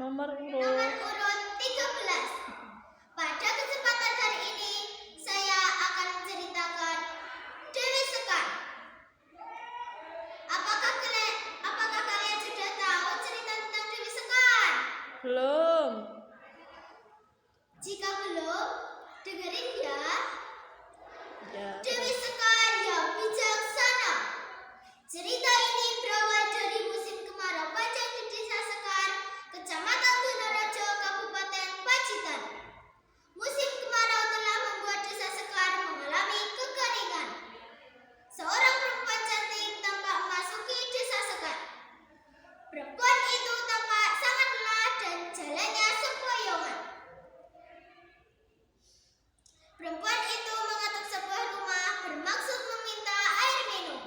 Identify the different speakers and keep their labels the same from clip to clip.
Speaker 1: Nomor
Speaker 2: Nomor
Speaker 1: urut
Speaker 2: urut 13. Pada kesempatan hari ini saya akan menceritakan Dewi Sekar. Apakah kalian sudah tahu cerita tentang Dewi Sekar?
Speaker 1: belum.
Speaker 2: Jika belum, dengerin ya.
Speaker 1: Ya.
Speaker 2: Dewi Sekar yang bijaksana. Cerita ini berawal dari musim kemarau panjang di Desa Sekar, Kecamatan Donorejo, Kabupaten Pacitan. Musim kemarau telah membuat Desa Sekar mengalami kekeringan. Seorang perempuan cantik tampak memasuki Desa Sekar. Perempuan itu tampak sangat lelah dan jalannya sempoyongan. Perempuan itu mengetuk sebuah rumah bermaksud meminta air minum.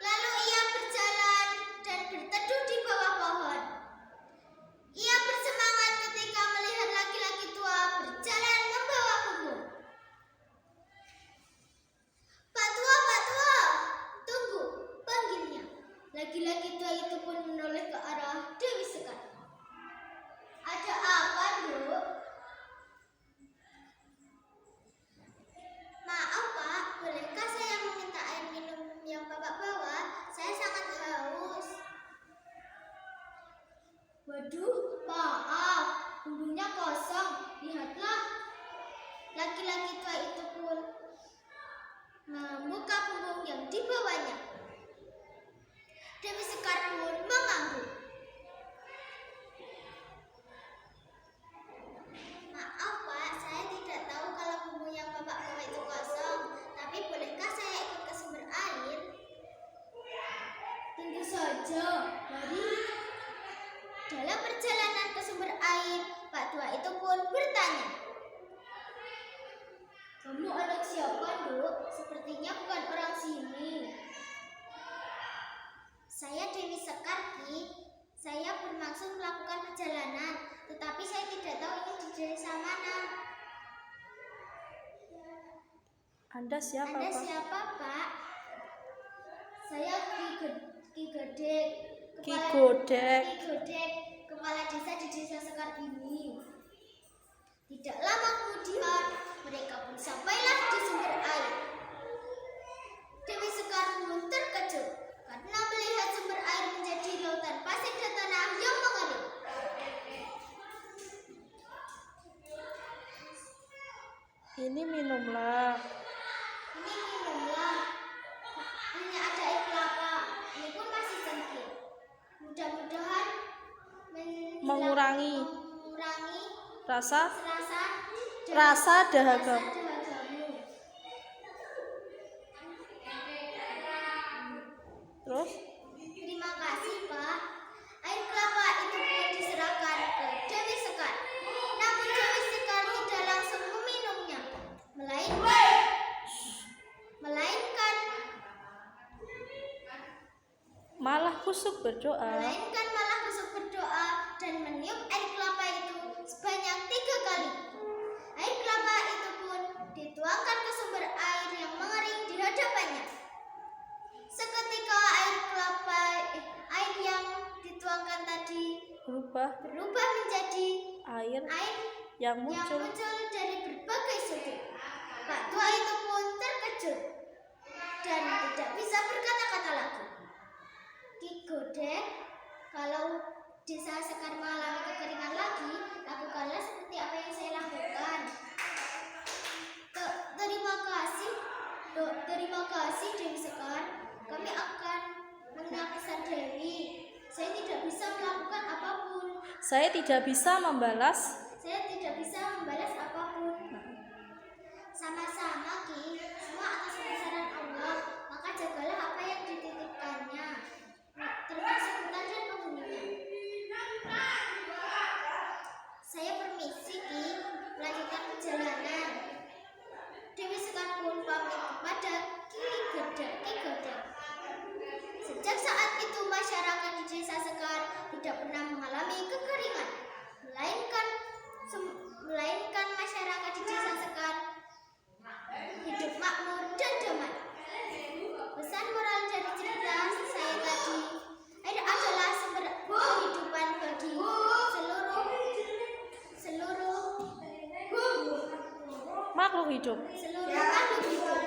Speaker 2: Lalu ia berjalan dan berteduh di bawah pohon. Ia bersemangat ketika melihat laki-laki tua berjalan membawa punggung. Pak tua, tunggu, panggilnya. Laki-laki tua itu pun menoleh ke arah Dewi Sekar. Ada apa, Duk? Maaf, Pak, bolehkah saya meminta air minum yang Bapak bawa? Saya sangat haus. Waduh, maaf, punggungnya kosong. Lihatlah. Laki-laki tua itu pun membuka punggung yang dibawanya. Dewi Sekar pun mengangguk. Maaf, Pak, saya tidak tahu kalau punggung yang Bapak bawa itu kosong. Tapi bolehkah saya ikut ke sumber air? Tentu saja, mari. Dalam perjalanan ke sumber air, Pak tua itu pun bertanya. Kamu anak siapa, Duk? Sepertinya bukan orang sini. Saya Dewi Sekar, Ki. Saya bermaksud melakukan perjalanan, tetapi saya tidak tahu ini di desa mana.
Speaker 1: Anda siapa,
Speaker 2: Anda
Speaker 1: Pak?
Speaker 2: siapa, Pak? Saya Ki Godek,
Speaker 1: Ki Godek.
Speaker 2: kepala desa di Desa Sekar ini. Tidak lama kemudian, mereka pun sampailah di sumber air. Dewi Sekar pun terkejut karena melihat sumber air menjadi lautan pasir dan tanah yang mengering.
Speaker 1: Ini minumlah.
Speaker 2: Ini minumlah. Hanya ada air kelapa. Ini pun masih sedikit. Mudah-mudahan
Speaker 1: Mengurangi rasa
Speaker 2: dahagamu.
Speaker 1: Terus
Speaker 2: Terima kasih, Pak. Air kelapa itu pun diserahkan ke Dewi Sekar. Namun Dewi Sekar tidak langsung meminumnya, melainkan
Speaker 1: malah kusuk berdoa.
Speaker 2: malah besok berdoa dan meniup air kelapa itu sebanyak 3 kali. Air kelapa itu pun dituangkan ke sumber air yang mengering di hadapannya. Seketika air yang dituangkan tadi berubah menjadi
Speaker 1: air yang muncul
Speaker 2: dari berbagai sudut. Pak tua itu pun terkejut dan tidak bisa berkata-kata lagi. Ki Godek, kalau Desa Sekar mengalami kekeringan lagi, lakukanlah seperti apa yang saya lakukan. Terima kasih Dewi Sekar. Kami akan menyaksikan Dewi. Saya tidak bisa melakukan apapun.
Speaker 1: Saya tidak bisa membalas
Speaker 2: apapun. Sama-sama, Ki. Semua atas kebesaran Allah. Maka jagalah apa yang dititipkannya, termasuk hutan dan penghuninya. Saya permisi, Ki. Melanjutkan perjalanan. Dewi Sekar pun pamit kepada Ki Godek. Sejak saat itu masyarakat di Desa Sekar tidak pernah mengalami kekeringan, melainkan masyarakat di Desa Sekar hidup makmur dan damai. Pesan moral dari cerita saya tadi, air adalah sumber kehidupan bagi
Speaker 1: hidup.
Speaker 2: seluruh makhluk hidup.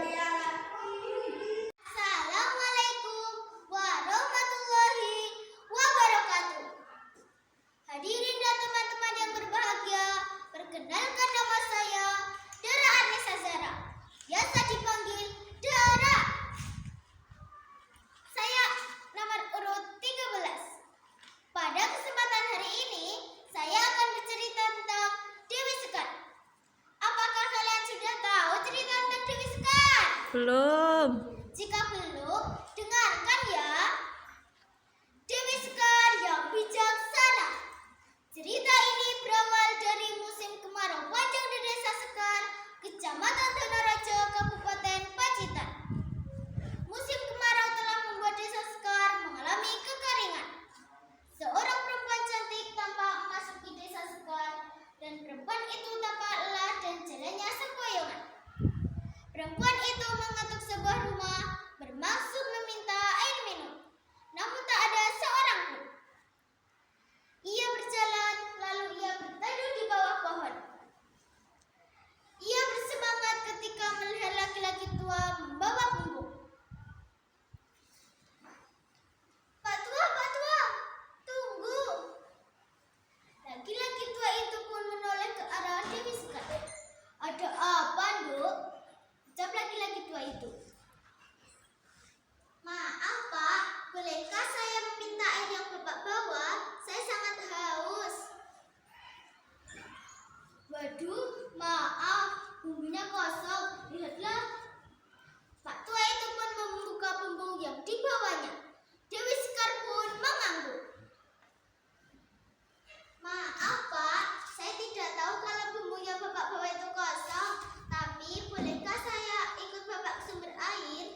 Speaker 2: Assalamualaikum warahmatullahi wabarakatuh. Hadirin dan teman-teman yang berbahagia, perkenalkan nama saya Dara Anissa Zara, biasa dipanggil Dara. Saya nomor urut 13. Pada kesempatan hari ini, saya akan bercerita tentang Dewi Sekar. Apakah kalian sudah tahu cerita tentang Dewi Sekar?
Speaker 1: Belum.
Speaker 2: Jika belum, dengarkan ya. Dewi Sekar yang bijaksana. Cerita ini berawal dari musim kemarau panjang di Desa Sekar, Kecamatan Donorejo, Kabupaten Pacitan. Musim kemarau telah membuat Desa Sekar mengalami kekeringan. Seorang perempuan cantik tampak memasuki Desa Sekar, dan perempuan itu tampak lelah dan jalannya sempoyongan. Perempuan itu mengetuk sebuah rumah bermaksud meminta air minum, namun tak ada seorang pun. Ia berjalan, lalu ia berteduh di bawah pohon. Ia bersemangat ketika melihat laki-laki tua membawa bumbung. Pak tua, tunggu. Laki-laki tua itu pun menoleh ke arah Dewi Sekar. Ada apa, Nduk? Ucap laki-laki tua itu. Maaf, Pak. Bolehkah saya meminta air yang Bapak bawa? Saya sangat haus. Waduh, maaf. Bumbunya kosong. Lihatlah. Pak tua itu pun membuka bumbung yang dibawanya. Dewi Sekar pun mengangguk. Maaf, Pak. Saya tidak tahu kalau bumbung yang Bapak bawa itu kosong. Tapi bolehkah saya ikut Bapak ke sumber air?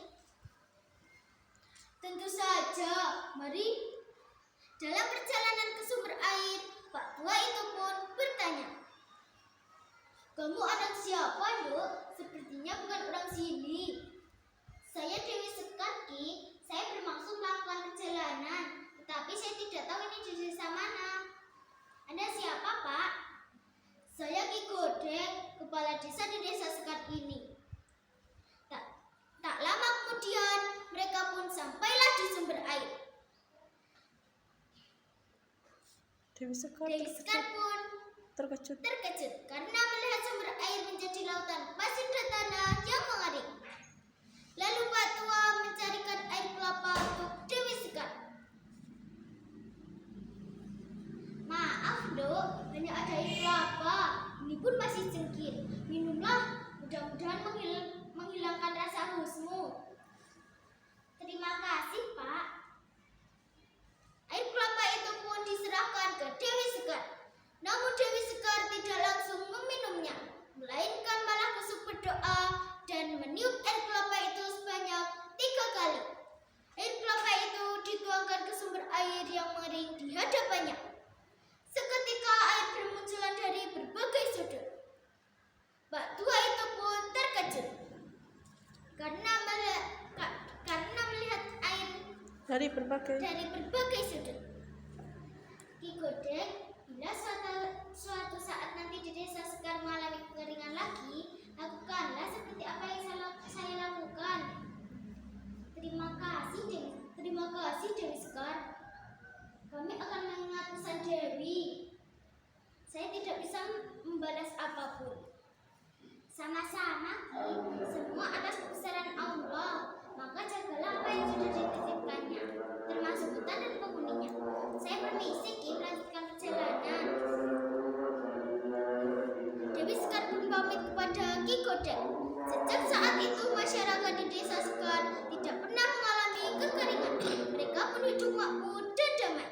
Speaker 2: Tentu saja. Mari. Dalam perjalanan ke sumber air, Pak tua itu pun bertanya, "Kamu anak siapa, Nduk? Sepertinya bukan orang sini." "Saya Dewi Sekar, Ki. Saya bermaksud melakukan perjalanan, tetapi saya tidak tahu ini di desa mana." "Anda siapa, Pak?" "Saya Ki Godek, kepala desa di Desa Sekar ini." Tak lama kemudian, mereka pun sampailah di sumber air.
Speaker 1: Dewi Sekar
Speaker 2: Dewi Sekar pun
Speaker 1: terkejut.
Speaker 2: karena melihat sumber air menjadi lautan pasir dan tanah yang mengering. Lalu Pak tua mencarikan air kelapa untuk Dewi Sekar. "Maaf, Dok, hanya ada air kelapa. Ini pun masih cengkir. Minumlah, mudah-mudahan menghilangkan rasa hausmu." "Terima kasih, Pak." Air kelapa itu pun diserahkan ke Dewi Sekar. Namun Dewi Sekar tidak langsung meminumnya, melainkan malah kusuk berdoa dan meniup air kelapa itu sebanyak 3 kali. Air kelapa itu dituangkan ke sumber air yang mengering di hadapannya. Seketika air bermunculan dari berbagai sudut. Pak tua itu pun terkejut karena melihat air
Speaker 1: Dari berbagai
Speaker 2: sudut. "Ki Godek, bila suatu saat nanti di Desa Sekar mengalami kekeringan lagi, lakukanlah seperti apa yang saya lakukan." Terima kasih Dewi Sekar. Kami akan mengingat pesan Dewi. Saya tidak bisa membalas apapun." "Sama-sama, Ki. Semua atas kebesaran Allah. Maka jagalah apa yang sudah dititipkannya, termasuk hutan dan penghuninya. Saya permisi, Ki, melanjutkan perjalanan." Dewi Sekar pun pamit kepada Ki Godek. Sejak saat itu masyarakat di Desa Sekar tidak pernah mengalami kekeringan. Mereka pun hidup makmur dan damai.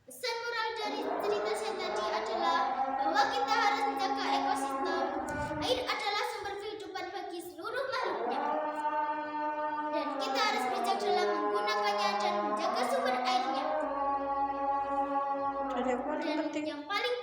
Speaker 2: Pesan moral dari cerita saya tadi adalah bahwa kita harus menjaga ekosistem. Air adalah sumber kehidupan bagi seluruh makhluknya. Dan kita harus bijak dalam menggunakannya dan menjaga sumber airnya.
Speaker 1: dan yang paling penting
Speaker 2: Yang paling